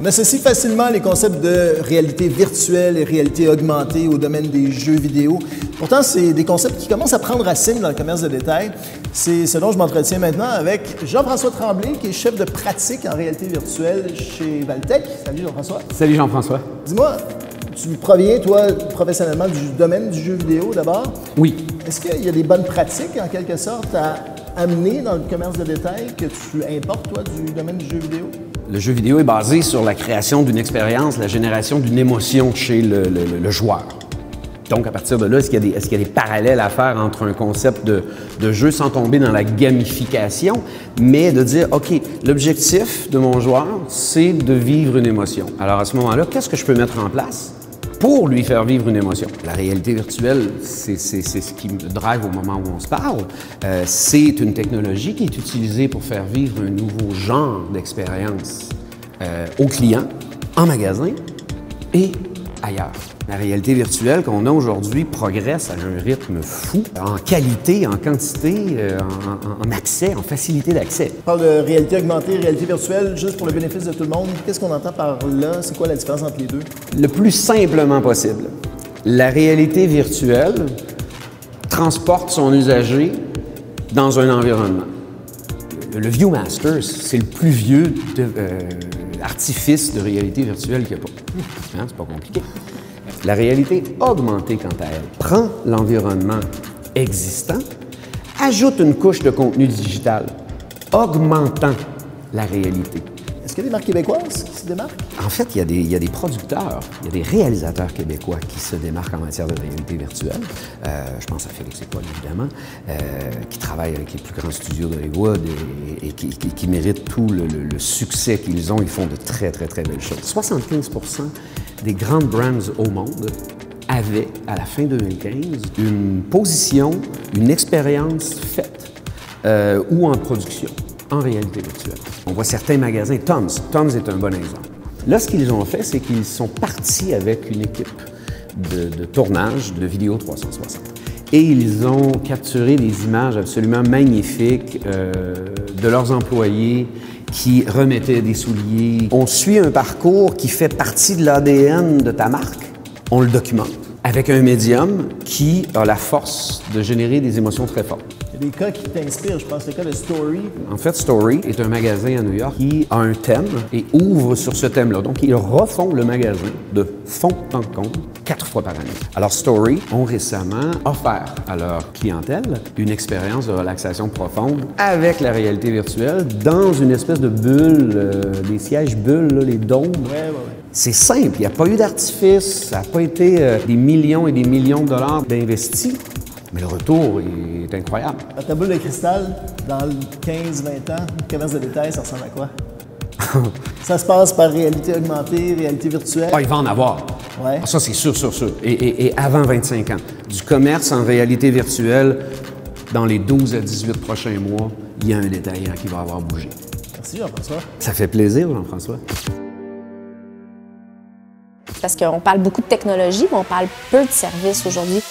On associe facilement les concepts de réalité virtuelle et réalité augmentée au domaine des jeux vidéo. Pourtant, c'est des concepts qui commencent à prendre racine dans le commerce de détail. C'est ce dont je m'entretiens maintenant avec Jean-François Tremblay, qui est chef de pratique en réalité virtuelle chez Valtech. Salut Jean-François. Salut Jean-François. Dis-moi, tu proviens, toi, professionnellement du domaine du jeu vidéo d'abord. Oui. Est-ce qu'il y a des bonnes pratiques, en quelque sorte, à amener dans le commerce de détail que tu importes, toi, du domaine du jeu vidéo? Le jeu vidéo est basé sur la création d'une expérience, la génération d'une émotion chez le joueur. Donc, à partir de là, est-ce qu'il y a des parallèles à faire entre un concept de jeu sans tomber dans la gamification, mais de dire, OK, l'objectif de mon joueur, c'est de vivre une émotion. Alors, à ce moment-là, qu'est-ce que je peux mettre en place pour lui faire vivre une émotion? La réalité virtuelle, c'est ce qui me drive au moment où on se parle. C'est une technologie qui est utilisée pour faire vivre un nouveau genre d'expérience aux clients, en magasin et ailleurs. La réalité virtuelle qu'on a aujourd'hui progresse à un rythme fou, en qualité, en quantité, en accès, en facilité d'accès. On parle de réalité augmentée, réalité virtuelle, juste pour le bénéfice de tout le monde. Qu'est-ce qu'on entend par là? C'est quoi la différence entre les deux? Le plus simplement possible. La réalité virtuelle transporte son usager dans un environnement. Le ViewMaster, c'est le plus vieux artifice de réalité virtuelle qu'il n'y a pas. Hein? C'est pas compliqué. La réalité augmentée, quant à elle, prend l'environnement existant, ajoute une couche de contenu digital, augmentant la réalité. Est-ce qu'il y a des marques québécoises qui se démarquent? En fait, il y a des producteurs, il y a des réalisateurs québécois qui se démarquent en matière de réalité virtuelle. Je pense à Félix et Paul, évidemment, qui travaillent avec les plus grands studios d'Hollywood et qui méritent tout le succès qu'ils ont. Ils font de très, très, très belles choses. 75% des grandes brands au monde avaient, à la fin 2015, une position, une expérience faite ou en production en réalité virtuelle. On voit certains magasins, Tom's est un bon exemple. Là, ce qu'ils ont fait, c'est qu'ils sont partis avec une équipe de tournage de vidéo 360. Et ils ont capturé des images absolument magnifiques de leurs employés qui remettaient des souliers. On suit un parcours qui fait partie de l'ADN de ta marque. On le documente avec un médium qui a la force de générer des émotions très fortes. Il y a des cas qui t'inspirent, je pense, le cas de Story. En fait, Story est un magasin à New York qui a un thème et ouvre sur ce thème-là. Donc, ils refont le magasin de fond en comble 4 fois par année. Alors, Story ont récemment offert à leur clientèle une expérience de relaxation profonde avec la réalité virtuelle dans une espèce de bulle, des sièges bulles, là, les dômes. Ouais. C'est simple, il n'y a pas eu d'artifice, ça n'a pas été des millions et des millions de dollars d'investis. Mais le retour est incroyable. À ta boule de cristal, dans 15-20 ans, le commerce de détail, ça ressemble à quoi? Ça se passe par réalité augmentée, réalité virtuelle? Ah, il va en avoir. Ouais. Ah, ça, c'est sûr. Et avant 25 ans. Du commerce en réalité virtuelle, dans les 12 à 18 prochains mois, il y a un détaillant qui va avoir bougé. Merci Jean-François. Ça fait plaisir, Jean-François. Parce qu'on parle beaucoup de technologie, mais on parle peu de services aujourd'hui.